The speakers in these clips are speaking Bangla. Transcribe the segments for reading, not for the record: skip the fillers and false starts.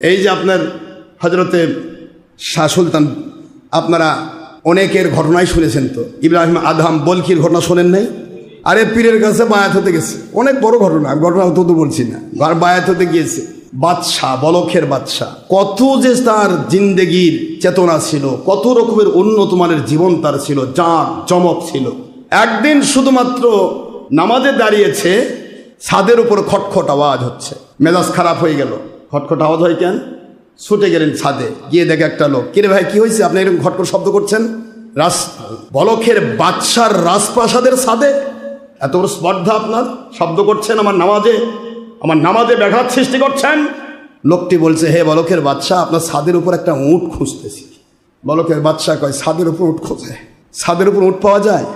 এই যে আপনার হজরতে শাহ সুলতান, আপনারা অনেকের ঘটনাই শুনেছেন তো, ইব্রাহিম আদহাম বলকির ঘটনা শোনেন নাই? আরে পীরের কাছে বায়াত হতে গেছে, অনেক বড় ঘটনা, ঘটনা তো বলছি না, বায়াত হতে গিয়েছে বাদশাহ, বলখের বাদশাহ। কত যে তার জিন্দেগির চেতনা ছিল, কত রকমের উন্নত মানের জীবন তার ছিল, জাঁক জমক ছিল। একদিন শুধুমাত্র নামাজে দাঁড়িয়েছে, ছাদের উপর খটখট আওয়াজ হচ্ছে, মেজাজ খারাপ হয়ে গেল। খটখট আওয়াজ হয় কেন? ছুটে গেলেন ছাদে, গিয়ে দেখে একটা লোক, কিরে ভাই কি হয়েছে, আপনি এরকম খটখট শব্দ করছেন? বলখের বাদশার রাজপ্রাসাদের ছাদে এত বড় স্পর্ধা আপনার, শব্দ করছেন আমার নামাজে ব্যাঘাত সৃষ্টি করছেন। লোকটি বলছে, হে বলখের বাদশাহ, আপনার ছাদের উপর একটা উট খুঁজতেছি। বলখের বাদশাহ কয়, ছাদের উপর উট খোঁজে? ছাদের উপর উট পাওয়া যায়?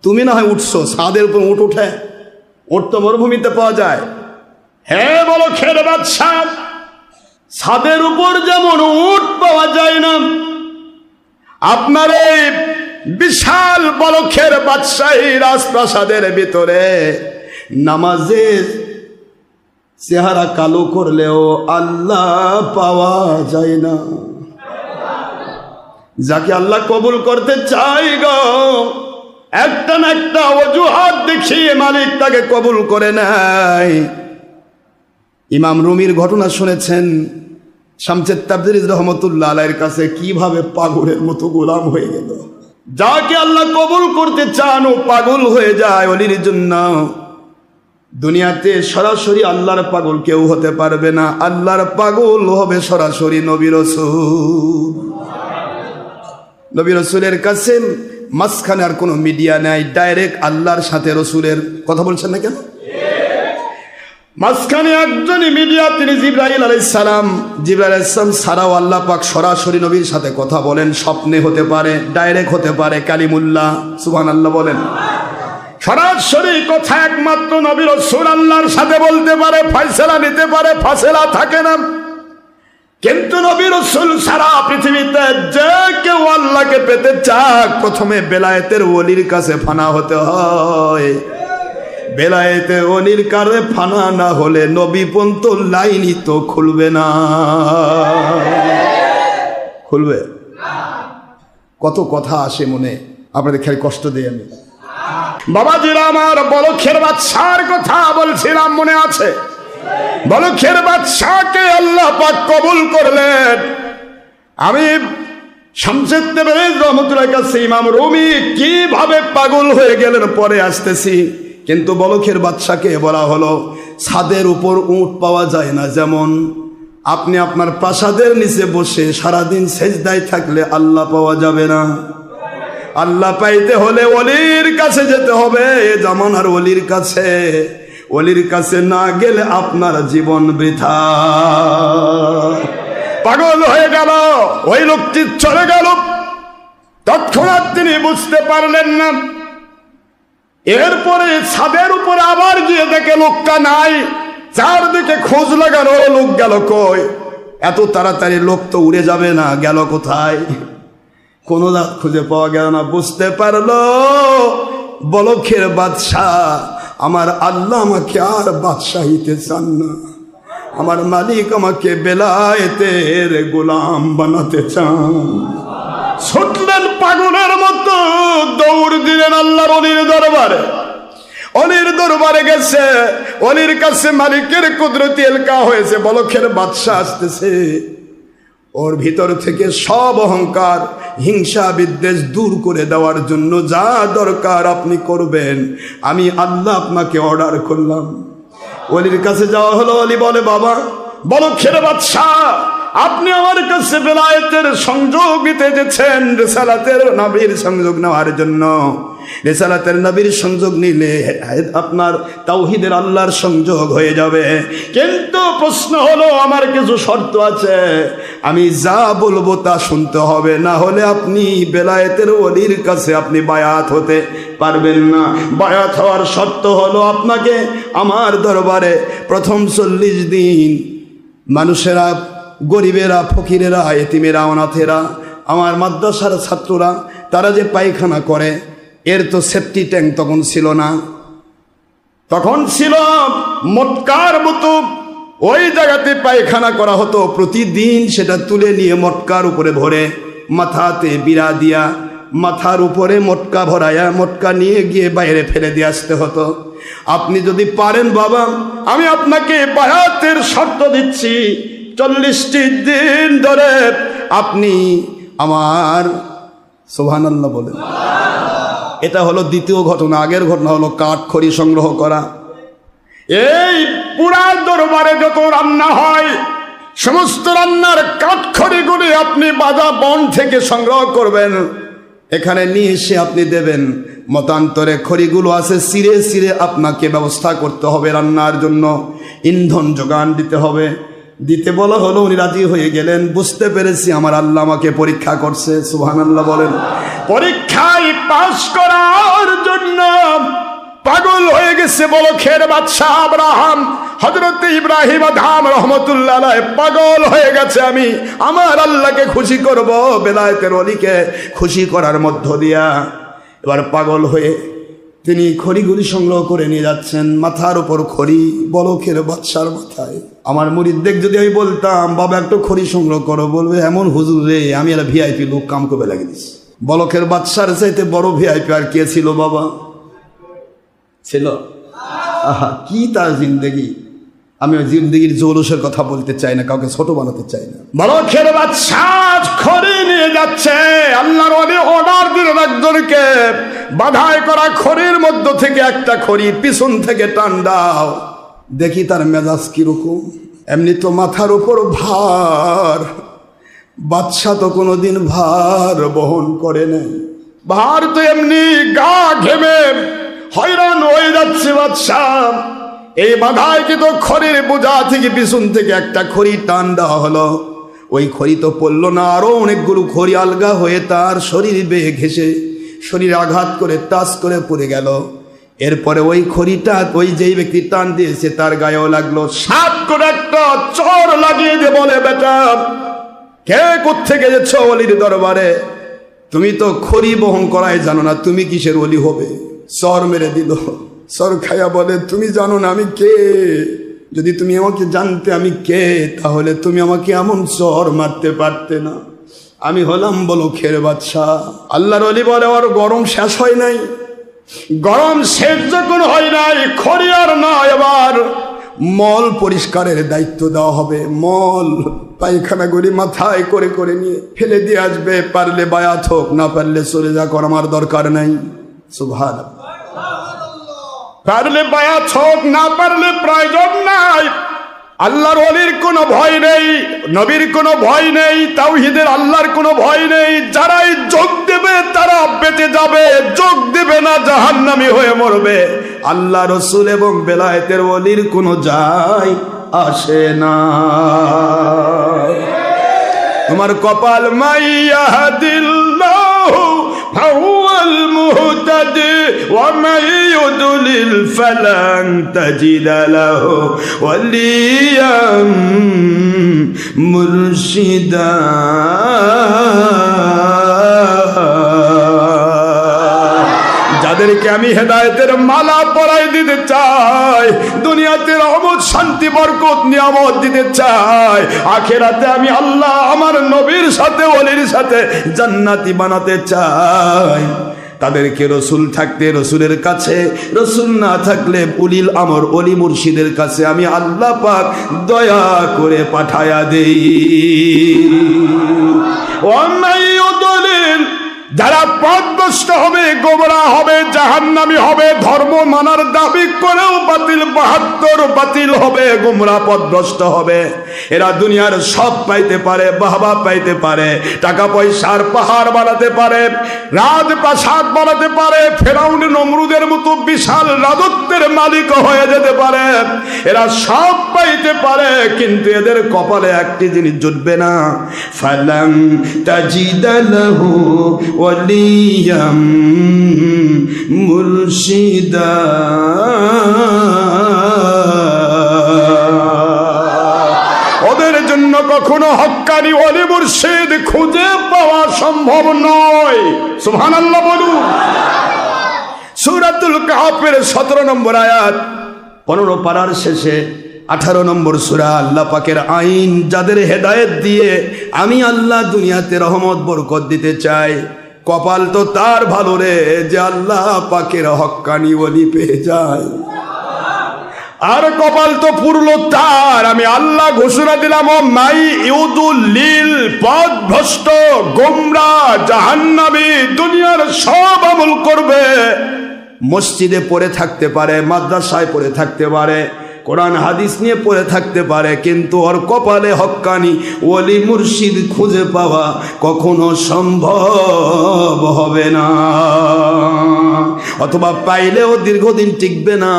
তুমি না হয় উঠছো, ছাদের উপর উট উঠে? উট তো মরুভূমিতে পাওয়া যায়। হে বলখের বাদশাহ, ছাদের উপর যেমন উট পাওয়া যায় না, আপনার এই বিশাল বলখের বাদশাহী রাজপ্রাসাদের ভিতরে নামাজের চেহারা কালো করলেও আল্লাহ পাওয়া যায় না। যাকে আল্লাহ কবুল করতে চাই গো, একটা না একটা অজুহাত দেখিয়ে মালিক তাকে কবুল করে নেয়। ইমাম রুমির ঘটনা শুনেছেন, শামসুদ তাবরিজ রহমতুল্লাহ আলাইহির কাছে কিভাবে পাগলের মতো গোলাম হয়ে গেল। যাকে আল্লাহ কবুল করতে চান ও পাগল হয়ে যায় ওলির জন্য। দুনিয়াতে সরাসরি আল্লাহর পাগল কেউ হতে পারবে না, আল্লাহর পাগল হবে সরাসরি নবী রাসূল। নবী রাসূলের কাছে মাঝখানে আর কোনো মিডিয়া নাই, ডাইরেক্ট আল্লাহর সাথে রসুলের কথা বলছেন না কেন? মাঝখানে একজনই মিডিয়া, তিনি জিবরাইল আলাইহিস সালাম। জিবরাইল আলাইহিস সালাম ছাড়াও আল্লাহ পাক সরাসরি নবীর সাথে কথা বলেন, স্বপ্নে হতে পারে, ডাইরেক্ট হতে পারে, কালিমুল্লাহ, সুবহানাল্লাহ বলেন। সরাসরি কথা একমাত্র নবী রাসূল আল্লাহর সাথে বলতে পারে, ফয়সালা নিতে পারে, ফাসলা থাকে না। কিন্তু নবী রাসূল সারা পৃথিবীতে যে কেউ আল্লাহকে পেতে চাক, প্রথমে বেলায়েতের ওলির কাছে ফানা হতে হয়। বেলায়েতে ওলির কাছে ফানা না হলে নবী পর্যন্ত লাইনই তো খুলবে না। খুলবে? কত কথা আসে মনে, আপনাদের খেয়াল কষ্ট দেই আমি। বাবাজিরা আমার, বলখের বাদশার কথা বলছিলাম, মনে আছে? বলখের বাদশাকে আল্লাহ পাক কবুল করলেন। আমি শামসুদ তাবরিজ রহমতুল্লাহ কাছে ইমাম রুমি কিভাবে পাগল হয়ে গেলেন পরে আসতেছি। কিন্তু বলখের বাদশাকে বলা হলো, ছাদের উপর উট পাওয়া যায় না, যেমন আপনি আপনার প্রাসাদের নিচে বসে সারাদিন সেজদায় থাকলে আল্লাহ পাওয়া যাবে না। আল্লাহ পাইতে হলে ওলির কাছে যেতে হবে, এ জামানার ওলির কাছে। ওলির কাছে না গেলে আপনার জীবন বৃথা। পাগল হয়ে গেল, ওই লোকটি চলে গেল। তৎক্ষণাৎ তিনি বুঝতে পারলেন না। এরপরে ছাদের উপরে আবার গিয়ে দেখে লোকটা নাই, চারদিকে খোঁজ লাগানো, লোক গেল কই? এত তাড়াতাড়ি লোক তো উড়ে যাবে না, গেল কোথায়? কোনো রাত খুঁজে পাওয়া গেল না। বুঝতে পারলো বলখের বাদশাহ, আমার আল্লাহ আমাকে আর বাদশাহিতে চান না, আমার মালিক আমাকে বেলায়েতের গোলাম বানাতে চান। ছুটলেন পাগলের মতো, দৌড় দিলেন আল্লাহর অলির দরবারে। অলির দরবারে গেছে, অলির কাছে মালিকের কুদরতি এলকা হয়েছে, বলখের বাদশাহ আসতেছে। ওর ভিতর থেকে সব অহংকার, হিংসা, বিদ্বেষ দূর করে দেওয়ার জন্য যা দরকার আপনি করবেন, আমি আল্লাহ আপনাকে অর্ডার করলাম। ওলির কাছে যাওয়া হলো। অলি বলে, বাবা বলখের বাদশাহ, আপনি আমার কাছে বেলায়েতের সংযোগ নিতে যেছেন, রিসালাতের নবীর সংযোগ নেওয়ার জন্য। রিসালাতের নবীর সংযোগ নিলে আপনার তাওহীদের আল্লাহর সংযোগ হয়ে যাবে। কিন্তু প্রশ্ন হলো, আমার কিছু শর্ত আছে, আমি যা বলবো তা শুনতে হবে, না হলে আপনি বেলায়েতের ওলির কাছে আপনি বায়াত হতে পারবেন না। বায়াত হওয়ার শর্ত হলো, আপনাকে আমার দরবারে প্রথম 40 দিন মানুষেরা, গরিবেরা, ফকিরেরা, এতিমেরা, অনাথেরা, আমার মাদ্রাসার ছাত্ররা, তারা যে পায়খানা করে, এর তো সেফটি ট্যাঙ্ক তখন ছিল না, তখন ছিল মটকার মতো ওই জায়গাতে পায়খানা করা হতো, প্রতিদিন সেটা তুলে নিয়ে মটকার উপরে ভরে মাথাতে বিড়া দিয়া মাথার উপরে মটকা ভরায়া মটকা নিয়ে গিয়ে বাইরে ফেলে দিয়ে আসতে হতো। আপনি যদি পারেন বাবা, আমি আপনাকে বায়াতের শর্ত দিচ্ছি, 40টি দিন ধরে আপনি আমার সুবহানাল্লাহ বলেন। এটা হলো দ্বিতীয় ঘটনা। আগের ঘটনা হলো কাঠ খড়ি সংগ্রহ করা। এই পুরা দরবারে যত রান্না হয় সমস্ত রান্নার কাঠ খড়িগুলি আপনি বাজা বন থেকে সংগ্রহ করবেন, এখানে নিয়ে এসে আপনি দেবেন। মতান্তরে খড়িগুলো আছে সিরে সিরে আপনাকে ব্যবস্থা করতে হবে, রান্নার জন্য ইন্ধন যোগান দিতে হবে। দিতে বলা হলো, উনি রাজি হয়ে গেলেন। বুঝতে পেরেছি আমার আল্লাহ আমাকে পরীক্ষা করছে, সুবহানাল্লাহ বলেন। পরীক্ষায় পাস করার জন্য পাগল হয়ে গেছে বলখের বাদশা আব্রাহাম, হযরত ইব্রাহিম আদম রহমতুল্লাহ আলাইহি পাগল হয়ে গেছে। আমি আমার আল্লাহকে খুশি করব, বেলায়েতের ওলিকে খুশি করার মধ্য দিয়া। এবার পাগল হয়ে তিনি খড়িগুলি সংগ্রহ করে নিয়ে যাচ্ছেন। মাথার উপর খড়ি, বলখের বাদশার মাথায়। আমার মুরিদদের যদি আমি বলতাম বাবা একটু খড়ি সংগ্রহ করো, বলবে এমন হুজুর রে, আমি একটা ভিআইপি লোক কাম করে লাগিয়ে দিচ্ছি। বলখের বাদশার চাইতে বড় ভিআইপি আর কে ছিল বাবা? ছিল? আহা, কি তার জিন্দেগি! আমি ওই জিন্দেগির জৌলুসের কথা বলতে চাই না, কাউকে ছোট বানাতে চাই না। বলখের বাদশাহ খড়ি নিয়ে যাচ্ছে। আল্লাহর ওলি অর্ডার দিলেন একজনকে, বাধাই করা খড়ির মধ্য থেকে একটা খড়ি পিছন থেকে টান দাও, দেখি তার মেজাজ কিরকম। এমনি তো মাথার উপর ভার, বাদশা তো কোনোদিন ভার বহন করে নাই। ভার তো এমনি গা ঘেমে হয়রান হয়ে যাচ্ছে বাদশা। এই বাধায় কিন্তু খড়ির বোঝা থেকে পিছন থেকে একটা খড়ি টান দেওয়া হলো। ওই খড়ি তো পড়লো না, আরো অনেকগুলো খড়ি আলগা হয়ে তার শরীর বেয়ে ঘেসে শরীরে আঘাত করে টাচ করে পড়ে গেল। এরপরে ওই খড়িটা ওই যেই ব্যক্তি টান দিয়েছে তার গায়েও লাগলো। সাত করে একটা চর লাগিয়ে দিয়ে বলে, বেটা কে কোত্থেকে গেছ অলির দরবারে? তুমি তো খড়ি বহন করাই জানো না, তুমি কিসের অলি হবে? চর মেরে দিল। চর খায়া বলে, তুমি জানো না আমি কে? যদি তুমি আমাকে জানতে আমি কে, তাহলে তুমি আমাকে এমন চর মারতে পারতে না। আমি হলাম বলখের বাদশা। আল্লাহর ওলি বলে, ওর গরম শেষ হয় নাই। গরম শেষ যখন হয় নাই, খড়ি আর নয়, এবার মল পরিষ্কারের দায়িত্ব দেওয়া হবে। মল পায়খানা গুলি মাথায় করে করে নিয়ে ফেলে দিয়ে আসবে। পারলে বায়াত হোক, না পারলে চলে যাক, আমার দরকার নাই। সুবহানাল্লাহ। পারলে বায়াত হোক, না পারলে প্রয়োজন নাই। আল্লাহর ওলির কোনো ভয় নেই, নবীর কোনো ভয় নেই, তাওহীদের আল্লাহর কোনো ভয় নেই। যারাই যোগ দেবে তারা বেঁচে যাবে, যোগ দেবে না জাহান্নামী হয়ে মরবে। আল্লাহ রসুল এবং বেলায়েতের ওলির কোনো যায় আসে না। তোমার কপাল মাইয়াহদিল্লাহু ফাহুয়াল মুহতাদি ওয়া মান ইউদলিল ফালান তাজিদা লাহু ওয়ালিয়াম মুরশিদা। যাদেরকে আমি হেদায়েতের মালা পরাই দিতে চাই, দুনিয়াতে রহমত শান্তি বরকত নিয়ামত দিতে চাই, আখিরাতে আমি আল্লাহ আমার নবীর সাথে ওলির সাথে জান্নাতি বানাতে চাই, তাদেরকে রসুল থাকতে রসুলের কাছে, রসুল না থাকলে উলিল আমর অলি মুর্শিদের কাছে আমি আল্লাহ পাক দয়া করে পাঠায়া দেই। যারা পথভ্রষ্ট হবে, গোমরাহ হবে, জাহান্নামী হবে, ধর্ম মানার দাবি করেও বাতিল 72 বাতিল হবে, গোমরাহ পথভ্রষ্ট হবে। এরা দুনিয়ার সব পাইতে পারে, বাহবা পাইতে পারে, টাকা পয়সার পাহাড় বানাতে পারে, রাজপ্রাসাদ বানাতে পারে, ফেরাউন নমরুদের মতো বিশাল রাজত্বের মালিক হয়ে যেতে পারে, এরা সব পাইতে পারে, কিন্তু এদের কপালে একটি জিনিস জুটবে না, ফালাং তাজিদা লাহু ওয়ালিয়াম মুরশিদা। ওদের জন্য কখনো হক্কানি ওলি মুর্শিদ খুঁজে পাওয়া সম্ভব নয়। সুবহানাল্লাহ বলুন। সূরাতুল কাহফের 17 নম্বর আয়াত, 15 পারার শেষে 18 নম্বর সূরা। আল্লাহ পাকের আইন, যাদের হেদায়েত দিয়ে আমি আল্লাহ দুনিয়াতে রহমত বরকত দিতে চাই, কপাল তো তার ভালো রে যে আল্লাহ পাকের হক্কানি ওলি পেয়ে যায়। আর কপাল তো পুরলো তার, আমি আল্লাহ ঘোষণা দিলাম, ও মাই ইউদুল্লিল, পথভ্রষ্ট, গোমরাহ, জাহান্নামী, দুনিয়ার সব আমল করবে, মসজিদে পড়ে থাকতে পারে, মাদ্রাসায় পড়ে থাকতে পারে, কোরআন হাদিস নিয়ে পড়ে থাকতে পারে, কিন্তু ওর কপালে হক্কানি ওলি মুর্শিদ খুঁজে পাওয়া কখনো সম্ভব হবে না, অথবা পাইলেও দীর্ঘদিন টিকবে না,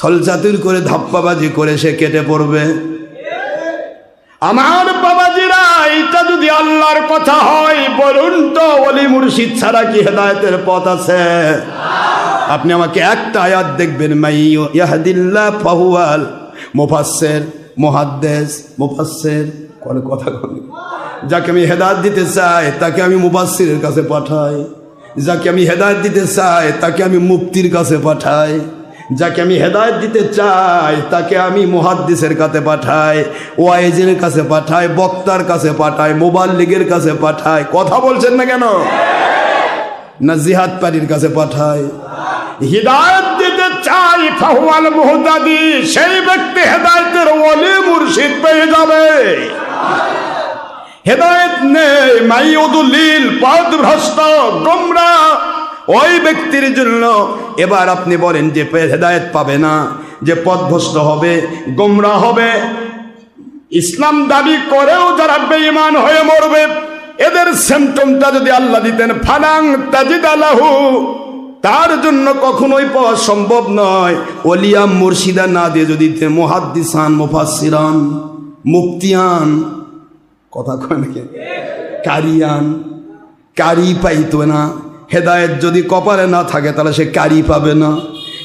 ছলচাতুর করে ধাপ্পাবাজি করে সে কেটে পড়বে। আমার বাবাজিরা, এটা যদি আল্লাহর কথা হয়, বলুন তো ওলি মুর্শিদ ছাড়া কি হেদায়েতের পথ আছে? আপনি আমাকে একটা আয়াত দেখবেন, মাই ইয়াহদিল্লাহ ফাহুয়াল মুফাসসির, মুহাদ্দিস, মুফাসসির, কোন কথা বলি, যাকে আমি হেদায়েত দিতে চাই তাকে আমি মুফাসসিরের কাছে পাঠাই, যাকে আমি হেদায়েত দিতে চাই তাকে আমি মুফতির কাছে পাঠাই, যাকে আমি হেদায়েত দিতে চাই তাকে আমি মুহাদ্দিসের কাছে পাঠাই, ওয়াইজিনের কাছে পাঠাই, বক্তার কাছে পাঠাই, মুবাল্লিগের কাছে পাঠাই। কথা বলছেন না কেন? না জিহাদ পারির কাছে পাঠাই? হিদায়াত দিতে চাই, ফাহুয়াল মুহতাদি, সেই ব্যক্তি হেদায়েতের ওলি মুর্শিদ পেয়ে যাবে। হেদায়েত নেই, মাইয়ুদুলিল, পথভ্রষ্ট, গোমরাহ, ওই ব্যক্তির জন্য এবার আপনি বলেন যে হেদায়েত পাবে না, যে পথভ্রষ্ট হবে, গোমরাহ হবে, ইসলাম দাবি করেও যারা বেঈমান হয়ে মরবে, এদের সিম্পটমটা যদি আল্লাহ দিতেন, ফালাং তাজিদা লাহু, তার জন্য কখনোই পাওয়া সম্ভব নয়। ওলিয়া মুর্শিদা না দিয়ে যদি মুহাদ্দিসান, মুফাসসিরান, মুফতিয়ান, কথা কয় নাকি, কারিয়ান, কারি পাইতো না। হেদায়েত যদি কপালে না থাকে তাহলে সে কারি পাবে না,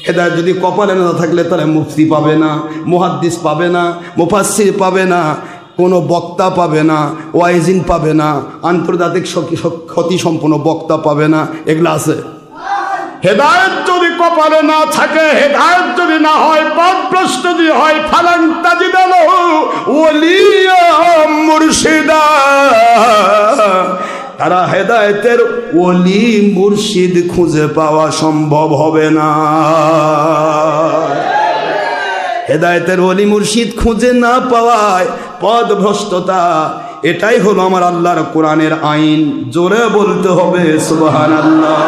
হেদায়েত যদি কপালে না থাকলে তাহলে মুফতি পাবে না, মুহাদ্দিস পাবে না, মুফাসসির পাবে না, কোনো বক্তা পাবে না, ওয়াইজিন পাবে না, আন্তর্জাতিক খ্যাতি সম্পন্ন বক্তা পাবে না, এগুলো আছে। হেদায়েত যদি কপালে না থাকে, হেদায়েত যদি না হয়, পথভ্রষ্ট যদি হয়, ফালান তাজিদা লাহু ওলিয়া মুর্শিদা, তারা হেদায়েতের ওলি মুর্শিদ খুঁজে পাওয়া সম্ভব হবে না। হেদায়েতের ওলি মুর্শিদ খুঁজে না পাওয়ায় পথভ্রষ্টতা, এটাই হলো আমার আল্লাহর কোরআনের আইন। জোরে বলতে হবে সুবহানাল্লাহ।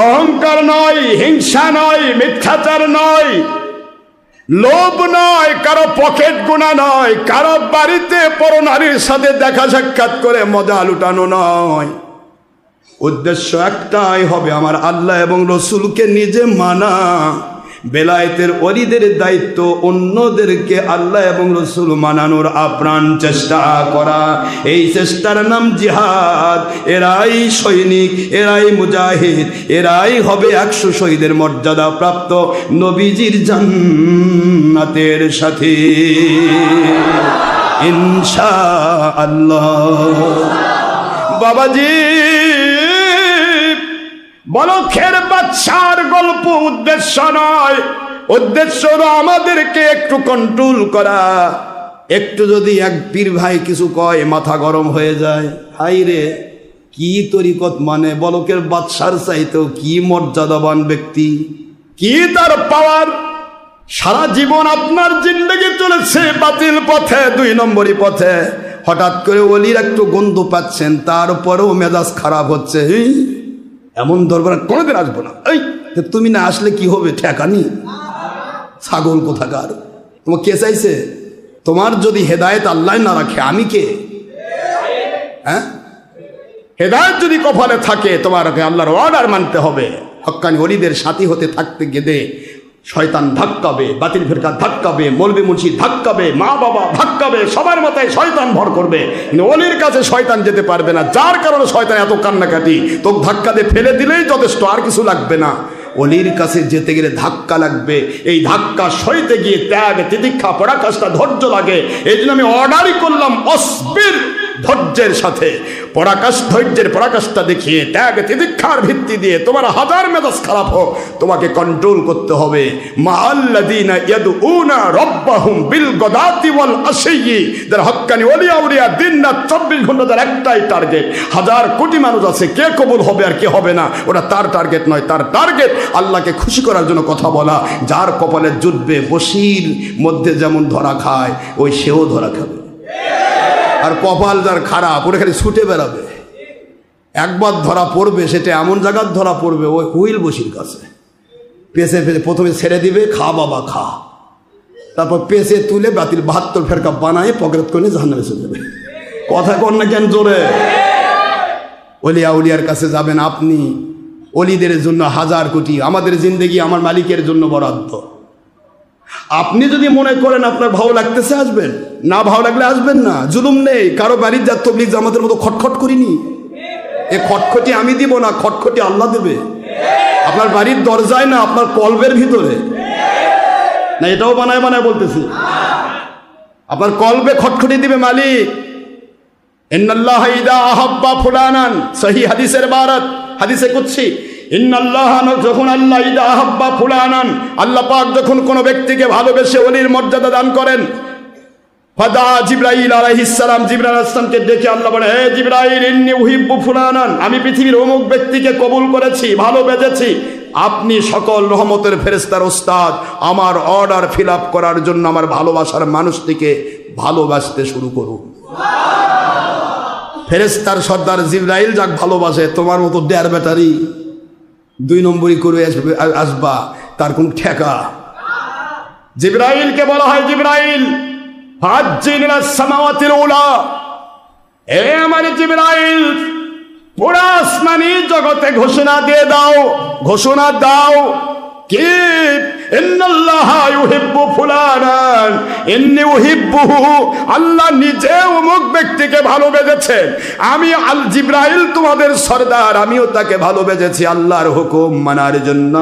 অহংকার নয়, হিংসা নয়, মিথ্যাচার নয়, লোভ নয়, কারো পকেট গুণা নয়, কারো বাড়িতে পরনারীর সাথে দেখা সাক্ষাৎ করে মজা লুটানো নয়। উদ্দেশ্য একটাই হবে, আমার আল্লাহ এবং রসুলকে নিজে মানা। বেলায়েতের ওলিদের দায়িত্ব অন্যদেরকে আল্লাহ এবং রসুল মানানোর আপ্রাণ চেষ্টা করা। এই চেষ্টার নাম জিহাদ। এরাই সৈনিক, এরাই মুজাহিদ, এরাই হবে 100 শহীদের মর্যাদা প্রাপ্ত নবীজির জান্নাতের সাথী ইনশাআল্লাহ। বাবাজি, বলখের বাদশার গল্প উদ্দেশ্য নয়, উদ্দেশ্য হলো আমাদেরকে একটু কন্ট্রোল করা। একটু যদি এক পীর ভাই কিছু কয় মাথা গরম হয়ে যায়, হাই রে কি তরিকত মানে, বলকের বাদশার চাইতেও কি মর্যাদাবান ব্যক্তি, কি তার পাওয়ার। সারা জীবন আপনার জিন্দেগি চলেছে বাতিল পথে, 2 নম্বরই পথে। হঠাৎ করে ওলির একটু গন্ধ পাচ্ছেন, তারপরেও মেজাজ খারাপ হচ্ছে, এমন দরবার কোনোদিন আসবো না। এই তুমি না আসলে কি হবে, ঠেকানি ছাগল কোথাকার। তোমার কে চাইছে? তোমার যদি হেদায়েত আল্লাহ না রাখে, আমি কে? হ্যাঁ, হেদায়েত যদি কপালে থাকে, তোমাকে আল্লাহর অর্ডার মানতে হবে। হক্কানি ওলিদের সাথী হতে থাকতে গেলে শয়তান ধাক্কাবে, বাতিল ফেরকা ধাক্কাবে, মৌলবি মুন্সি ধাক্কাবে, মা বাবা ধাক্কাবে, সবার মাথায় শয়তান ভর করবে, কিন্তু ওলির কাছে শয়তান যেতে পারবে না। যার কারণে শয়তান এত কান্নাকাটি, তোকে ধাক্কা দিয়ে ফেলে দিলেই যথেষ্ট, আর কিছু লাগবে না। ওলির কাছে যেতে গেলে ধাক্কা লাগবে, এই ধাক্কা সইতে গিয়ে ত্যাগ, তিতিক্ষা, পরাকাষ্ঠা, ধৈর্য লাগে। এই জন্য আমি অর্ডারই করলাম, অসবির ধৈর্যের সাথে ধৈর্যের পরাকাষ্ঠা দেখিয়ে ত্যাগ তিতিক্ষার ভিত্তি দিয়ে তোমার হাজার মেজাজ খারাপ হোক, তোমাকে কন্ট্রোল করতে হবে। মাআল্লাযীনা ইয়াদউনা রাব্বাহুম বিল গাদাতি ওয়াল আশিয়্যি, যারা হক্কানি ওলিয়া উলিয়া দিন রাত 24 ঘন্টা তার একটাই টার্গেট। হাজার কোটি মানুষ আছে, কে কবুল হবে আর কে হবে না ওটা তার টার্গেট নয়, তার টার্গেট আল্লাহকে খুশি করার জন্য কথা বলা। যার কপালে জুটবে, বসির মধ্যে যেমন ধরা খায় ওই সেও ধরা খাবে। আর কপাল যার খারাপ ওটা খালি ছুটে বেড়াবে, একবার ধরা পড়বে সেটা এমন জায়গার ধরা পড়বে ওই হুইল বসির কাছে। পেঁচে প্রথমে ছেড়ে দিবে, খা বাবা খা, তারপর পেঁচে তুলে বাতিল 72 ফেরকা বানায় পকেট করে জাহান্নামে চলে যাবে। কথা কর না কেন জোরে? ওলিয়া উলিয়ার কাছে যাবেন আপনি, অলিদের জন্য হাজার কোটি, আমাদের জিন্দেগি আমার মালিকের জন্য বরাদ্দ। আপনি যদি মনে করেন আপনার ভালো লাগতেছে আসবেন, না ভালো লাগলে আসবেন না, জুলুম নেই। কারো বাড়ির যা তবলিগ জামাতের মতো খটখট করিনি, এ খটখটি আমি দিব না, খটখটি আল্লাহ দেবে। আপনার বাড়ির দরজায় না, আপনার কলবের ভিতরে না, এটাও বানায় বানায় বলতেছি। আপনার কলবে খটখটি দিবে মালিক। ইন্নাল্লাহা ইযা আহাব্বা ফুলানান, সহিহ হাদিসের ইবারত, হাদিসে কুদসি। ইন্নাল্লাহা, যখন আল্লাহ ইযা আহাব্বা ফুলানান, আল্লাহ পাক যখন কোনো ব্যক্তিকে ভালোবেসে ওলির মর্যাদা দান করেন, ফাদা জিবরাইল আলাইহিস সালাম, জিবরাইল আলাইহিস সালামকে ডেকে আল্লাহ বলে, হে জিবরাইল, ইন্নী উহিব্বু ফুলানান, আমি পৃথিবীর অমুক ব্যক্তিকে কবুল করেছি, ভালোবেসেছি। আপনি সকল রহমতের ফেরেশতার ওস্তাদ, আমার অর্ডার ফিল আপ করার জন্য আমার ভালোবাসার মানুষটিকে ভালোবাসতে শুরু করুন। ফেরেশতার সর্দার জিবরাইল যাক ভালোবাসে, তোমার মতো ডেয়ার ব্যাটারি 2 নম্বরই করে আসবা, তার কোন ঠেকা। জিবরাইলকে বলা হয়, জিবরাইল ফাজ্জিন ইলাস সামাওয়াতিল উলা, এ আমার জিবরাইল, পুরা আসমানি জগতে ঘোষণা দিয়ে দাও, ঘোষণা দাও কি, ইন্নাল্লাহা ইউহিব্বু ফুলানান ইন্নী উহিব্বুহু, আল্লাহ নিজে অমুক ব্যক্তিকে ভালোবেসেছেন, আমি আল জিবরাইল তোমাদের সরদার, আমিও তাকে ভালোবেসেছি আল্লাহর হুকুম মানার জন্য।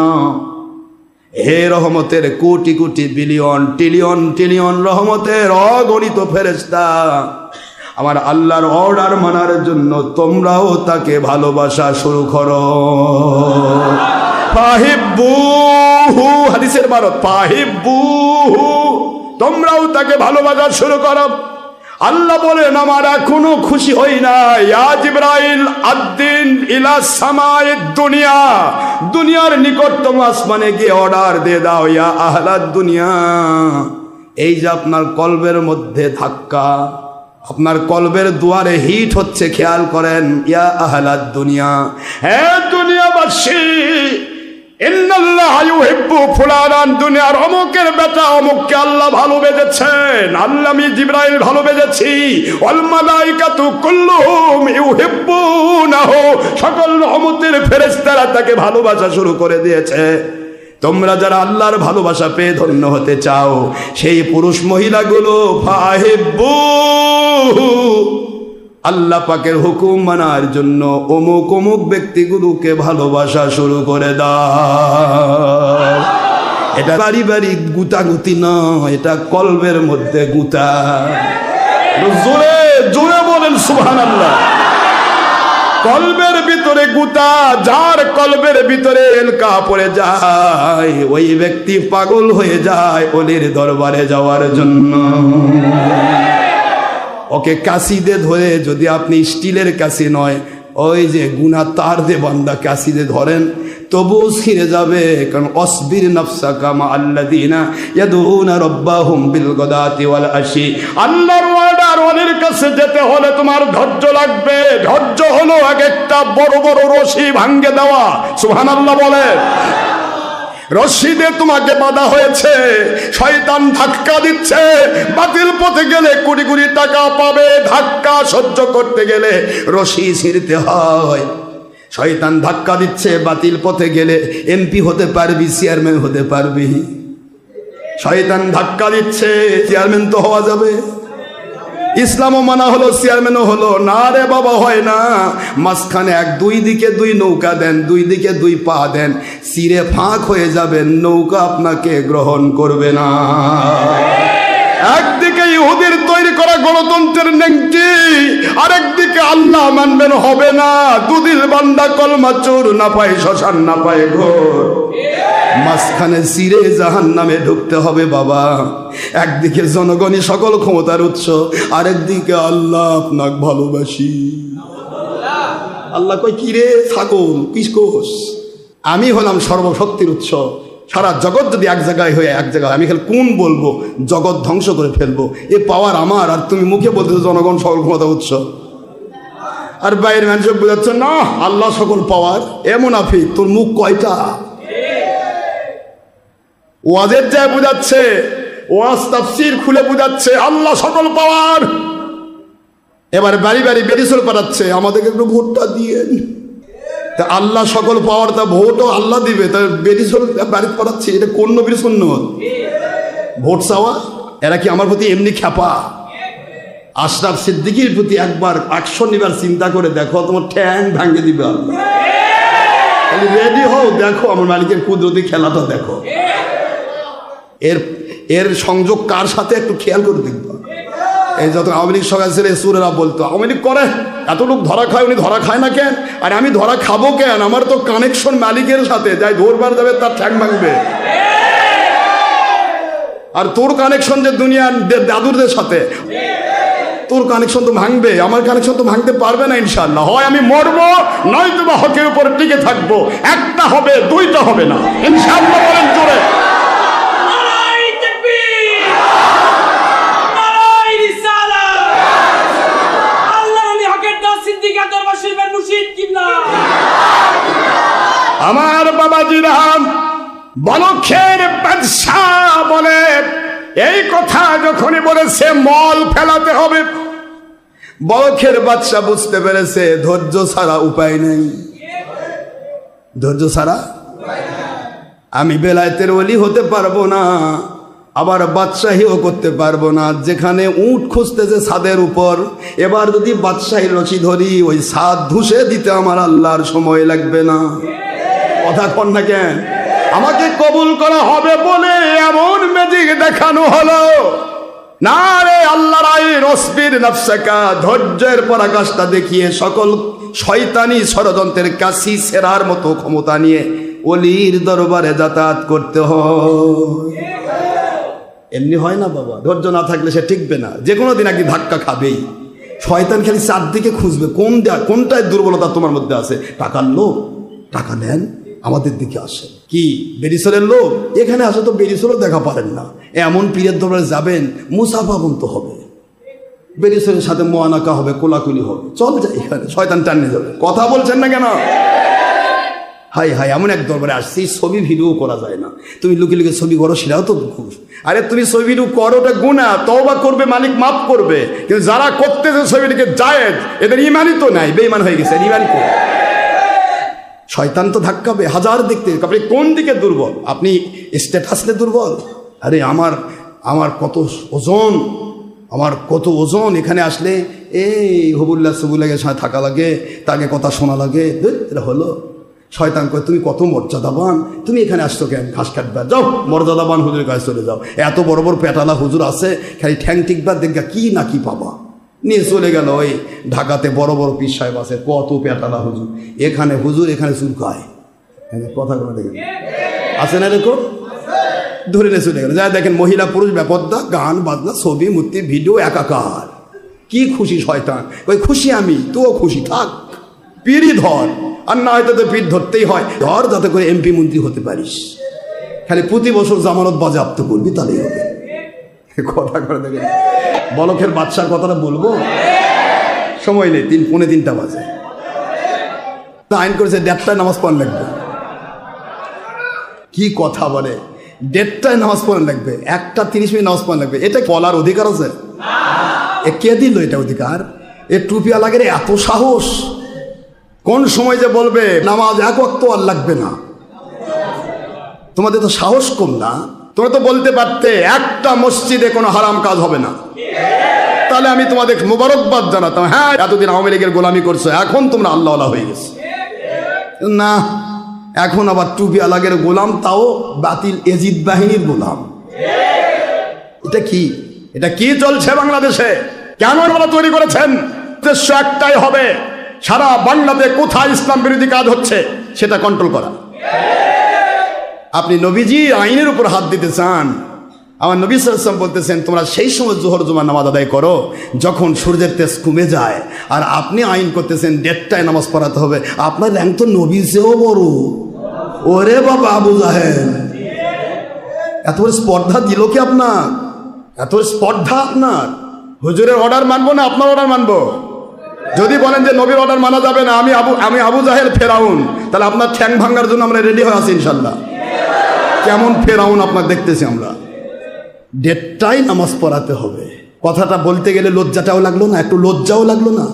হে রহমতের crore crore billion trillion trillion রহমতের অগণিত ফেরেশতা, আমার আল্লাহর অর্ডার মানার জন্য তোমরাও তাকে ভালোবাসা শুরু করো। ফাহিব্বুহু, হাদিসের ইবারত, ফাহিব্বুহু, তোমরাও তাকে ভালোবাসা শুরু করো। আল্লাহ বলেন, আমার এখনো খুশি হই না, ইয়া জিবরাইল আদ্দিন ইলা সামাইদ দুনিয়া, দুনিয়ার নিকটতম আসমানে গিয়ে অর্ডার দিয়ে দাও, ইয়া আহলাদ দুনিয়া, এই যে আপনার কলবের মধ্যে ধাক্কা, আপনার কলবের দুয়ারে হিট হচ্ছে, খেয়াল করেন, ইয়া আহলাদ দুনিয়া, হে দুনিয়াবাসী, ইন্নাল্লাহা ইউহিব্বু ফুলানান, দুনিয়ার অমুকের বেটা অমুককে আল্লাহ ভালোবেসেছেন, আল্লাহ আমি জিবরাইল ভালোবেসেছি, ওয়াল মালাইকাতু কুল্লুহুম ইউহিব্বুনাহু, সকল রহমতের ফেরেশতারা তাকে ভালোবাসা শুরু করে দিয়েছে। তোমরা যারা আল্লাহর ভালোবাসা পেয়ে ধন্য হতে চাও, সেই পুরুষ মহিলাগুলো ফাহিব্বুহু, আল্লাহ পাকের হুকুম মানার জন্য অমুক অমুক ব্যক্তিগুলোকে ভালোবাসা শুরু করে দাও। এটা পারিবারিক গুতাগুতি নয়, এটা কলবের মধ্যে গুতা। জোরে জোরে বলেন সুবহানাল্লাহ। কলবের ভিতরে গুতা, যার কলবের ভিতরে এলকা পড়ে যায় ওই ব্যক্তি পাগল হয়ে যায় ওলির দরবারে যাওয়ার জন্য। ওকে কাশি দিয়ে ধরে, যদি আপনি স্টিলের কাশি নয়, ওই যে গুনা তার দিয়ে বান্দা কাশি দিয়ে ধরেন, তবুও ছিঁড়ে যাবে। কারণ অসবির নাফসাকা মা আল্লাযীনা ইয়াদউনা রাব্বাহুম বিল গাদাতি ওয়াল আশি, আল্লাহর ওয়ার্ডার ওলির কাছে যেতে হলে তোমার ধৈর্য লাগবে। ধৈর্য হলো এক একটা বড় বড় রশি ভাঙ্গে দেওয়া। সুবহানাল্লাহ বলে, রশি দিয়ে তোমাকে বাঁধা হয়েছে, শয়তান ধাক্কা দিচ্ছে, বাতিল পথে গেলে কোটি কোটি টাকা পাবে, ধাক্কা সহ্য করতে গেলে রশি ছিঁড়তে হয়। শয়তান ধাক্কা দিচ্ছে, বাতিল পথে গেলে এমপি হতে পারবি, চেয়ারম্যান হতে পারবি। শয়তান ধাক্কা দিচ্ছে, চেয়ারম্যান তো হওয়া যাবে, ইসলামও মানা হলো, চেয়ারম্যানও হলো না রে বাবা, হয় না। মাঝখানে দুই দিকে দুই নৌকা দেন, দুই দিকে দুই পা দেন, চিরে ফাঁক হয়ে যাবেন, নৌকা আপনাকে গ্রহণ করবে না। একদিকে ইহুদির তৈরি করা গণতন্ত্রের নেংটি, আরেক আল্লাহ মানবেন হবে না। দুদিল বান্দা কলমা চোর, না পায় শ্মশান না পায় ঘোর, মাঝখানে চিরে জাহান্নামে ঢুকতে হবে বাবা। একদিকে জনগণই সকল ক্ষমতার উৎস, আরেকদিকে আল্লাহ আপনাকে ভালোবাসি। আল্লাহ কই কিরে ছাগল কিসকোস, আমি হলাম সর্বশক্তির উৎস। সারা জগৎ যদি এক জায়গায় হয়ে এক জায়গায়, আমি খালি কোন বলবো, জগৎ ধ্বংস করে ফেলবো। এ পাওয়ার আমার, আর তুমি মুখে বলতেছো জনগণ সকল ক্ষমতা উৎস। আর বাইরের মানুষ বোঝাচ্ছ না আল্লাহ সকল পাওয়ার। এ মুনাফিক, তোর মুখ কয়টা? ওয়াজের যায় বুঝাচ্ছে, ওয়াজ তাফসীর খুলে বুঝাচ্ছে আল্লাহ সকল পাওয়ার। এবার বাড়ি বাড়ি বেরিসল পাঠাচ্ছে, আমাদেরকে একটু ভোটটা দিয়েন। তা আল্লাহ সকল পাওয়ার, তা ভোটও আল্লাহ দিবে, তা বেরিসল বাড়ি পাঠাচ্ছে। এটা কোন নবীর সুন্নত? ভোট চাওয়া? এরা কি আমার প্রতি এমনি খ্যাপা? আশরাফ সিদ্দিকীর প্রতি একবার 100 নিবার চিন্তা করে দেখো, তোমার ঠ্যাং ভাঙে দিবে আল্লাহ। খালি রেডি হও, দেখো আমার মালিকের কুদরতি খেলাটা দেখো। এর সংযোগ কার সাথে একটু খেয়াল করে দেখবো। এই যত আওয়ামী লীগ সরকার ছিল, সুরেরা বলতো আওয়ামী লীগ করে, এত লোক ধরা খায়, উনি ধরা খায় না কেন? আর আমি ধরা খাবো কেন? আমার তো কানেকশন মালিকের সাথে, যাই ধরবার যাবে তার ঠ্যাং ভাঙবে। আর তোর কানেকশন যে দুনিয়ার দাদুরদের সাথে, তোর কানেকশন তো ভাঙবে, আমার কানেকশন তো ভাঙতে পারবে না ইনশাআল্লাহ। হয় আমি মরবো, নয়তো বা হকের উপরে টিকে থাকবো। একটা হবে, দুইটা হবে না ইনশাআল্লাহ। বলেন জোরে। আমার বাবাজিরা, বলখের বাদশাহ বলে এই কথা যখনই বলেছে মল ফেলাতে হবে, বলখের বাদশাহ বুঝতে পেরেছে ধৈর্য ছাড়া উপায় নেই। ধৈর্য ছাড়া আমি বেলায়েতের ওলি হতে পারবো না, আবার বাদশাহীও করতে পারবো না। যেখানে উট খুঁজতেছে ছাদের উপর, এবার যদি বাদশাহীর রশি ধরি, ওই ছাদ ধুসে দিতে আমার আল্লাহর সময় লাগবে না। কথা কন না কেন? আমাকে কবুল করা হবে বলে এমন ম্যাজিক দেখানো হলো না রে। আল্লাহর আইন অসবির নাফসাকা, ধৈর্যের পরাকাষ্ঠা দেখিয়ে সকল শয়তানি ষড়যন্ত্রের কাছি সেরার মতো ক্ষমতা নিয়ে ওলির দরবারে যাতায়াত করতে হয়। এমনি হয় না বাবা, ধৈর্য না থাকলে সে টিকবে না, যে কোনো দিন একদিন ধাক্কা খাবেই। শয়তান খালি চারদিকে খুঁজবে, কোনটায় দুর্বলতা তোমার মধ্যে আছে। টাকার লোভ, টাকা নেন, আমাদের দিকে আসে। কি বেরিসলের লোক এখানে আসে তো বেরিসলও দেখা পারেন না। এমন পীরের দরবারে যাবেন, মুসাফা বলতে হবে, বেরিসলের সাথে মোয়ানাকা হবে, কোলাকুলি হবে, চল যাই এখানে, শয়তান টানিয়ে যাবে। কথা বলছেন না কেন? হাই হাই, এমন এক দরবারে আসছি ছবি ভিডিও করা যায় না। তুমি লুকে লুকে ছবি করো, সেটাও তো ঘুষ। আরে তুমি ছবি ভিডিও করো, ওটা গুনাহ, তওবা করবে, মালিক মাফ করবে। কিন্তু যারা করতেছে ছবিটিকে জায়েজ, এদের ইমানই তো নাই, বেঈমান হয়ে গেছে। ইমানই তো শয়তান তো ধাক্কাবে হাজার দেখতে। আপনি কোন দিকে দুর্বল? আপনি স্ট্যাটাসলে দুর্বল? আরে আমার কত ওজন, আমার কত ওজন, এখানে আসলে এই হবুল্লাহ সবুল্লাহের সাথে থাকা লাগে, তাকে কথা শোনা লাগে। এটা হলো শয়তান কয় তুমি কত মর্যাদাবান, তুমি এখানে আসছো কেন? ঘাস কাটবা, যাও মর্যাদাবান হুজুরের কাছে চলে যাও। এত বড় বড় পেটালা হুজুর আছে, খালি ঠ্যাং টিকবার দেখবা কি না কি পাবা। নিয়ে চলে গেল ওই ঢাকাতে বড় বড় পীর সাহেব আছে, কত পেটালা হুজুর। এখানে হুজুর, এখানে চুলকায়। কথা বলে দেখেন, আছে না এরকম? ধরে নিয়ে চলে গেল। যা দেখেন মহিলা পুরুষ বেপরদা, গান বাজনা, ছবি মূর্তি ভিডিও একাকার। কি খুশি শয়তান, ওই খুশি আমি, তুও খুশি থাক, পীরই ধর। আর না হয়তো তো পীর ধরতেই হয়, ধর যাতে করে এমপি মন্ত্রী হতে পারিস। খালি প্রতি বছর জামানত বাজেয়াপ্ত করবি, তাহলেই হবে। কথা করে দেখেন, বলখের বাদশার কথাটা বলবো, সময় নেই, 3:45 বাজে। আইন করেছে 1:30টায় নামাজ পড়ান লাগবে। কি কথা বলে, 1:30টায় নামাজ পড়ান লাগবে, 1:30 মিনিট নামাজ পড়ান লাগবে। এটা বলার অধিকার আছে? এ কে দিল এটা অধিকার? এ টুপিয়া লাগে এত সাহস? কোন সময় যে বলবে নামাজ 1 ওয়াক্ত আর লাগবে না? তোমাদের তো সাহস কম না? তোমরা তো বলতে পারতে একটা মসজিদে কোনো হারাম কাজ হবে না, তাহলে আমি তোমাদের মুবারকবাদ জানাতাম। হ্যাঁ, এতদিন আওয়ামী লীগের গোলামি করছো, এখন তোমরা আল্লাহওয়ালা হয়ে গেছে। না, এখন আবার টুপি আলাগের গোলাম, তাও বাতিল এজিদ বাহিনীর গোলাম। এটা কি চলছে বাংলাদেশে? কেন ওরা তৈরি করেছেন? উদ্দেশ্য একটাই হবে, সারা বাংলাদেশে কোথায় ইসলাম বিরোধী কাজ হচ্ছে সেটা কন্ট্রোল করা। আপনি নবীজি আইনের উপর হাত দিতে চান, আমার নবী সাল্লাল্লাহু আলাইহি ওয়াসাল্লাম বলতেছেন তোমরা সেই সময় জোহর জুমার নামাজ আদায় করো যখন সূর্যের তেজ কমে যায়, আর আপনি আইন করতেছেন 1:30টায় নামাজ পড়াতে হবে। আপনার র্যাঙ্ক তো নবীর চেয়েও বড়। ওরে বাবা আবু জাহেল, এত বড় স্পর্ধা দিল কি আপনার? এত স্পর্ধা আপনার? হুজুরের অর্ডার মানবো না আপনার অর্ডার মানবো? যদি বলেন যে নবীর অর্ডার মানা যাবে না, আমি আবু জাহেল ফেরাউন, তাহলে আপনার ঠ্যাং ভাঙার জন্য আমরা রেডি হয়ে আছি ইনশাল্লাহ। কেমন ফেরাউন আপনার দেখতেছি আমরা। 1:30টায় নামাজ পড়াতে হবে, কথাটা বলতে গেলে লজ্জাটাও লাগলো না? একটু লজ্জাও লাগলো না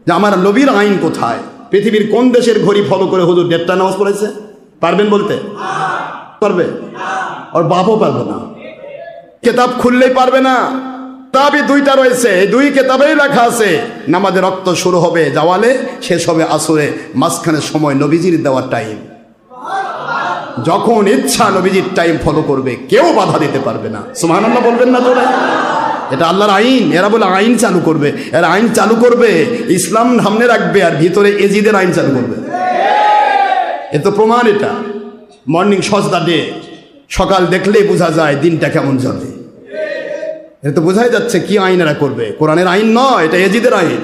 যে আমার নবীর আইন কোথায়? পৃথিবীর কোন দেশের ঘড়ি ফলো করে হুজুর 1:30টায় নামাজ পড়াইছে? পারবেন বলতে? পারবে? আর বাপও পারবে না, কেতাব খুললেই পারবে না। কিতাবই 2টা রয়েছে, এই 2 কিতাবেই লেখা আছে নামাজের রক্ত শুরু হবে জাওয়ালে, শেষ হবে আসরে, মাঝখানে সময় নবীজির দেওয়ার টাইম। যখন ইচ্ছা নবীজির টাইম ফলো করবে, কেউ বাধা দিতে পারবে না। সুবহানাল্লাহ বলবেন না জোরে? এটা আল্লাহর আইন। এরা বলে আইন চালু করবে, এরা আইন চালু করবে, ইসলাম সামনে রাখবে আর ভিতরে এজিদের আইন চালু করবে। এ তো প্রমাণ। এটা মর্নিং সজদা ডে, সকাল দেখলেই বোঝা যায় দিনটা কেমন যাবে। এটা তো বোঝাই যাচ্ছে কি আইন এরা করবে। কোরআনের আইন নয়, এটা এজিদের আইন।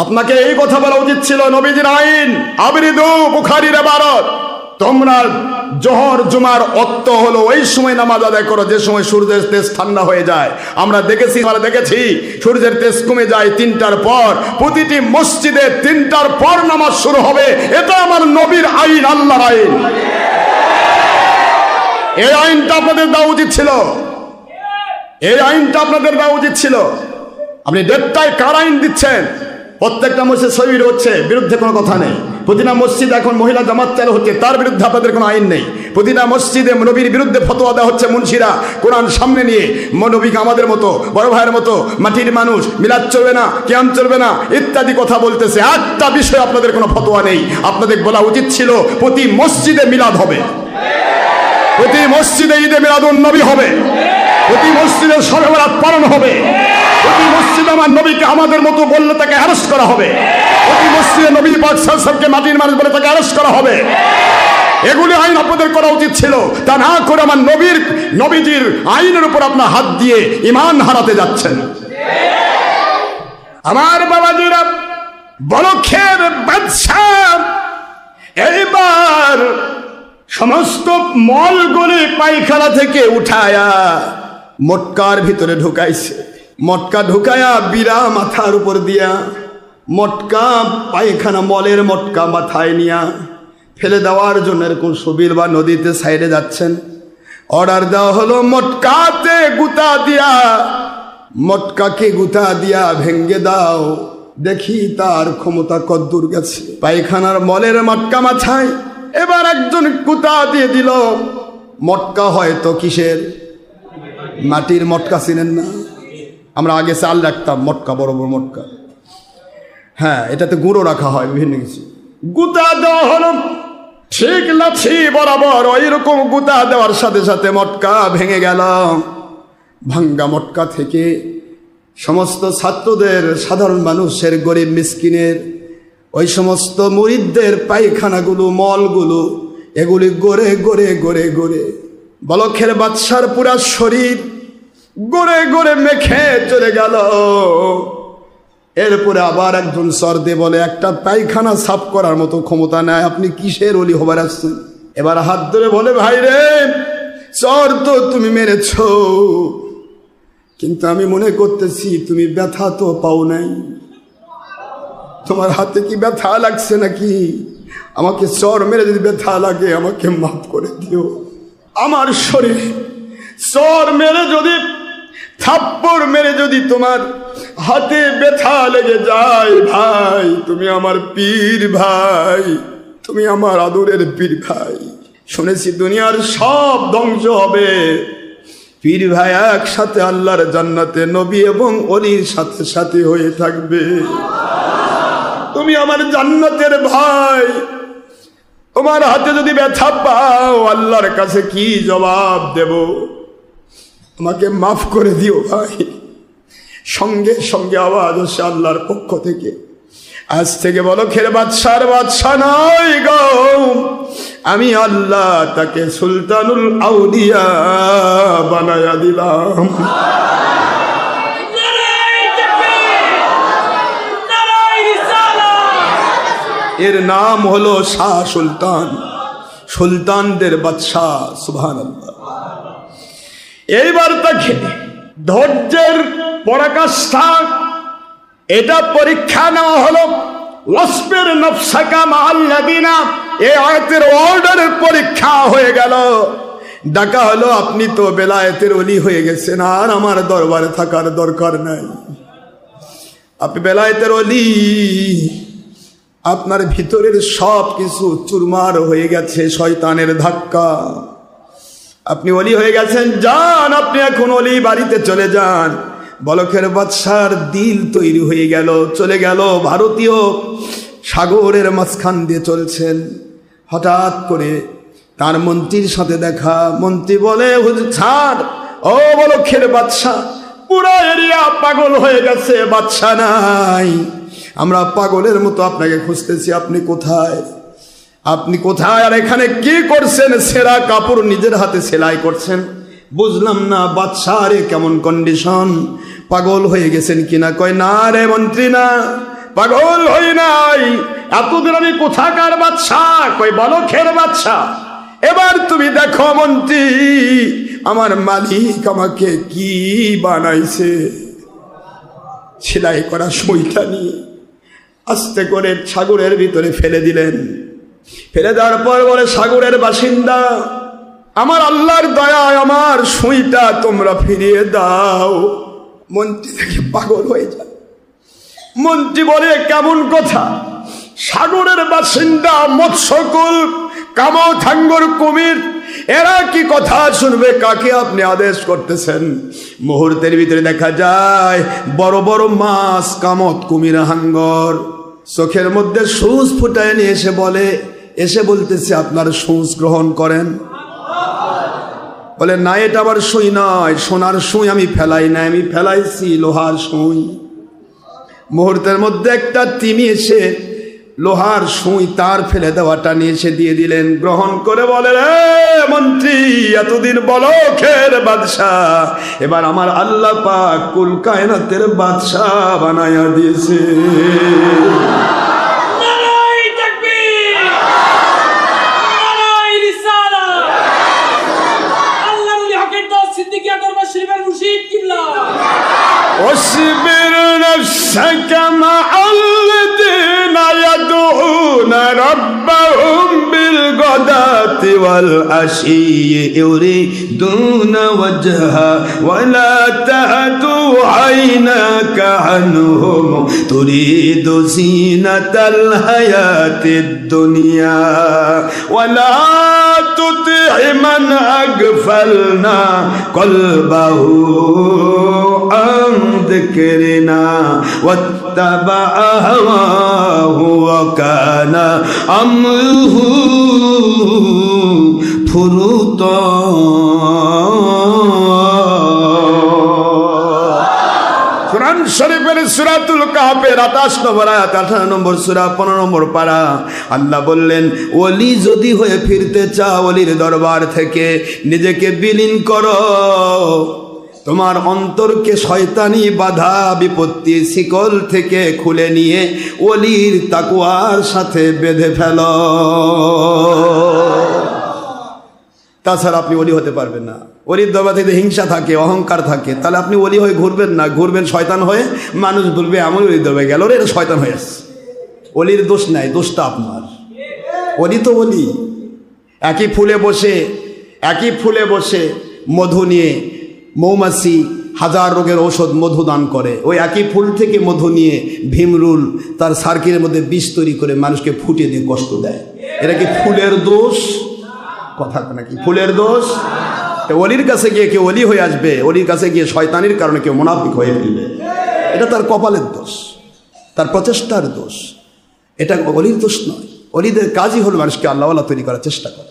আপনাকে এই কথা বলা উচিত ছিল, নবীজির আইন আবরিদু বুখারীর ইবারত, তোমরা জোহর জুমার অর্থ হলো ওই সময় নামাজ আদায় করো যে সময় সূর্যের তেজ ঠান্ডা হয়ে যায়। আমরা দেখেছি সূর্যের তেজ কমে যায় 3টার পর। প্রতিটি মসজিদে 3টার পর নামাজ শুরু হবে। এটা আমার নবীর আইন, আল্লাহর আইন। এই আইনটা আপনাদের দেওয়া উচিত ছিল, এই আইনটা আপনাদের দেওয়া উচিত ছিল। আপনি 1:30টায় কার আইন দিচ্ছেন? প্রত্যেকটা মসজিদ শহীদ হচ্ছে, বিরুদ্ধে কোনো কথা নেই। প্রতিটা মসজিদ এখন মহিলা জামাত চালু হচ্ছে, তার বিরুদ্ধে আপনাদের কোনো আইন নেই। প্রতিটা মসজিদে নবীর বিরুদ্ধে ফতোয়া দেওয়া হচ্ছে মুন্সিরা, কোরআন সামনে নিয়ে নবীকে আমাদের মতো বড় ভাইয়ের মতো মাটির মানুষ, মিলাদ চলবে না, কিয়াম চলবে না ইত্যাদি কথা বলতেছে। একটা বিষয় আপনাদের কোনো ফতোয়া নেই। আপনাদের বলা উচিত ছিল প্রতি মসজিদে মিলাদ হবে, প্রতি মসজিদে ঈদে মিলাদুন নবী হবে, প্রতি মসজিদে শবে বরাত পালন হবে, প্রতি মসজিদে আমার নবীকে আমাদের মতো বললে তাকে অ্যারেস্ট করা হবে, প্রতি মসজিদে নবী পাক সাল্লাল্লাহু আলাইহি ওয়াসাল্লামকে মাটির মানুষ বলে তাকে অ্যারেস্ট করা হবে। এগুলি আইন আপনাদের করা উচিত ছিল। তা না করে আমার নবীজির আইনের উপর আপনার হাত দিয়ে ঈমান হারাতে যাচ্ছেন। আমার বাবাজিরা, বলখের বাদশা এইবার সমস্ত মলগুলি পায়খানা থেকে উঠায়া মটকার ভিতরে ঢুকাইছে। মটকা ঢুকায়া বিরা মাথার উপর দিয়া, মটকা পায়খানা মলের মটকা মাথায় নিয়া ফেলে দেওয়ার জন্য এরকম সবিল বা নদীতে সাইডে যাচ্ছেন। অর্ডার দেওয়া হলো মটকাতে গুতা দিয়া, মটকাকে গুতা দিয়া ভেঙ্গে দাও, দেখি তার ক্ষমতা কদ্দূর গেছে। পায়খানার মলের মটকা মাথায় এবার একজন গুতা দিয়ে দিল। মটকা হয়তো কিসের? মাটির মটকা, চিনেন না? আমরা আগে চাল রাখতাম মটকা, বড় বড় মটকা, হ্যাঁ, এটাতে গুঁড়ো রাখা হয় বিভিন্ন কিছু। গুতা দেওয়া হলো ঠিক লাঠি বরাবর, ওই রকম গুতা দেওয়ার সাথে সাথে মটকা ভেঙে গেল। ভাঙ্গা মটকা থেকে সমস্ত ছাত্রদের, সাধারণ মানুষের, গরিব মিসকিনের, ওই সমস্ত মুরিদদের পায়খানাগুলো, মলগুলো, এগুলি গড়ে গড়ে গড়ে গড়ে বলখের বাদশার পুরা শরীর গড়ে গড়ে মেখে চলে গেল। এরপরে আবার একজন সর্দে বলে, একটা পায়খানা সাফ করার মতো ক্ষমতা নেয়, আপনি কিসের অলি হবার আসছেন? এবার হাত ধরে বলে, ভাই রে, চর তো তুমি মেরেছ, কিন্তু আমি মনে করতেছি তুমি ব্যথা তো পাও নাই। তোমার হাতে কি ব্যথা লাগছে নাকি? আমাকে চর মেরে যদি ব্যথা লাগে আমাকে মাফ করে দিও। আমার শরীরে চর মেরে যদি, থাপ্পড় মেরে যদি তোমার হাতে ব্যথা লেগে যায়, ভাই তুমি আমার পীর ভাই, তুমি আমার আদরের পীর ভাই। শুনেছি দুনিয়ার সব ধ্বংস হবে, পীর ভাই একসাথে আল্লাহর জান্নাতে নবী এবং অলির সাথে সাথে হয়ে থাকবে। তুমি আমার জান্নাতের ভাই, তোমার হাতে যদি ব্যথা পাও আল্লাহর কাছে কি জবাব দেব? আমাকে মাফ করে দিও ভাই। সঙ্গে সঙ্গে আওয়াজ হচ্ছে আল্লাহর পক্ষ থেকে, আজ থেকে বলখের বাদশার বাদশা নয় গো, আমি আল্লাহ তাকে সুলতানুল আউলিয়া বানায়া দিলাম। এর নাম হলো শাহ সুলতান, সুলতানদের বাদশাহ। সুবহানাল্লাহ। এইবার তাকে ধৈর্যের পরাকাষ্ঠা এটা পরীক্ষা নেওয়া হলো। ওয়াসবির নাফসাকা মাআল্লাযিনা, এই আয়াতের অর্ডারের পরীক্ষা হয়ে গেল। ডাকা হলো, আপনি তো বেলায়েতের ওলি হয়ে গেছেন, আর আমার দরবারে থাকার দরকার নাই। আপনি বেলায়েতের ওলি, আপনার ভিতরের সব কিছু চুরমার হয়ে গেছে শয়তানের ধাক্কা, আপনি ওলি হয়ে গেছেন, যান আপনি এখন ওলি বাড়িতে চলে যান। বলখের বাদশার দিল তৈরি হয়ে গেল, চলে গেল ভারতীয় সাগরের মাঝখান দিয়ে চলছেন। হঠাৎ করে তার মন্ত্রীর সাথে দেখা। মন্ত্রী বলে, হুজুর ছাড়, ও বলখের বাদশা, পুরো এরিয়া পাগল হয়ে গেছে, বাদশা নাই, আমরা পাগলের মতো আপনাকে খুঁজতেছি, আপনি কোথায়, আপনি কোথায়, আর এখানে কি করছেন? সেরা কাপড় নিজের হাতে সেলাই করছেন। বুঝলাম না বাদশাহ কেমন কন্ডিশন, পাগল হয়ে গেছেন কিনা? কয় না রে মন্ত্রী, না পাগল হই নাই, এতদিন আমি কোথাকার বাদশাহ? কয় বলখের বাদশাহ। এবার তুমি দেখো মন্ত্রী, আমার মালিক আমাকে কি বানাইছে। সেলাই করা সইটা নিয়ে আস্তে করে সাগরের ভিতরে ফেলে দিলেন। ফেলে দেওয়ার পর বলে, সাগরের বাসিন্দা, আমার আল্লাহর দয়ায় আমার সুইটা তোমরা ফিরিয়ে দাও। মন্ত্রী থেকে পাগল হয়ে যায়। মন্ত্রী বলে, কেমন কথা? সাগরের বাসিন্দা, মৎস্যকুল, কামথাঙ্গর কুমির, এরা কি কথা শুনবে? কাকে আপনি আদেশ করতেছেন? মুহূর্তের ভিতরে দেখা যায় বড় বড় মাছ, কামত, কুমির, হাঙ্গর চোখের মধ্যে সুচ ফুটায় নিয়ে এসে বলতেছে, আপনার সুচ গ্রহণ করেন। বলে, না এটা আবার সুই নয়, সোনার সুই আমি ফেলাই না, আমি ফেলাইছি লোহার সুই। মুহূর্তের মধ্যে একটা তিমি এসে লোহার সুই তার ফেলে দেওয়াটা নিয়ে এসে দিয়ে দিলেন। গ্রহণ করে বলে, রে মন্ত্রী, এতদিন বলখের বাদশাহ, এবার আমার আল্লাহ পাক কুল কায়নাতের বাদশাহ বানায়া দিয়েছে। واصبر نفسك مع الذين يدعون ربهم بالغداة والعشي يريدون وجهه ولا تعد عيناك عنهم تريد زينة الحياة الدنيا ولا تطع من أغفلنا قلبه عن ذكرنا واتبع هواه وكان أمره فرطا। কুরআন শরীফের সূরাতুল কাহফের 28 নম্বর আয়াত, 18 নম্বর সূরা, 15 নম্বর পারা। আল্লাহ বললেন, ওলি যদি হয়ে ফিরতে চাও, ওলির দরবার থেকে নিজেকে বিলীন করো। তোমার অন্তরকে শয়তানি বাধা বিপত্তি শিকল থেকে খুলে নিয়ে ওলির তাকওয়ার সাথে বেঁধে ফেলো। তাছাড়া আপনি ওলি হতে পারবেন না। ওলির দরবার থেকে হিংসা থাকে, অহংকার থাকে, তাহলে আপনি ওলি হয়ে ঘুরবেন না, ঘুরবেন শয়তান হয়ে। মানুষ বলবে, এমন ওলির দরবারে গেল রে, শয়তান হয়ে আসছে। ওলির দোষ নাই, দোষটা আপনার। ওলি তো ওলি। একই ফুলে বসে মধু নিয়ে মৌমাছি হাজার রোগের ঔষধ মধু দান করে। ওই একই ফুল থেকে মধু নিয়ে ভীমরুল তার সার্কিলের মধ্যে বিষ তৈরি করে মানুষকে ফুটিয়ে দিয়ে কষ্ট দেয়। এটা কি ফুলের দোষ? কথা নাকি ফুলের দোষ? ওলির কাছে গিয়ে কেউ ওলি হয়ে আসবে, ওলির কাছে গিয়ে শয়তানির কারণে কেউ মুনাফিক হয়ে ফেলবে, এটা তার কপালের দোষ, তার প্রচেষ্টার দোষ। এটা ওলির দোষ নয়। ওলিদের কাজই হলো মানুষকে আল্লাহওয়ালা তৈরি করার চেষ্টা করা।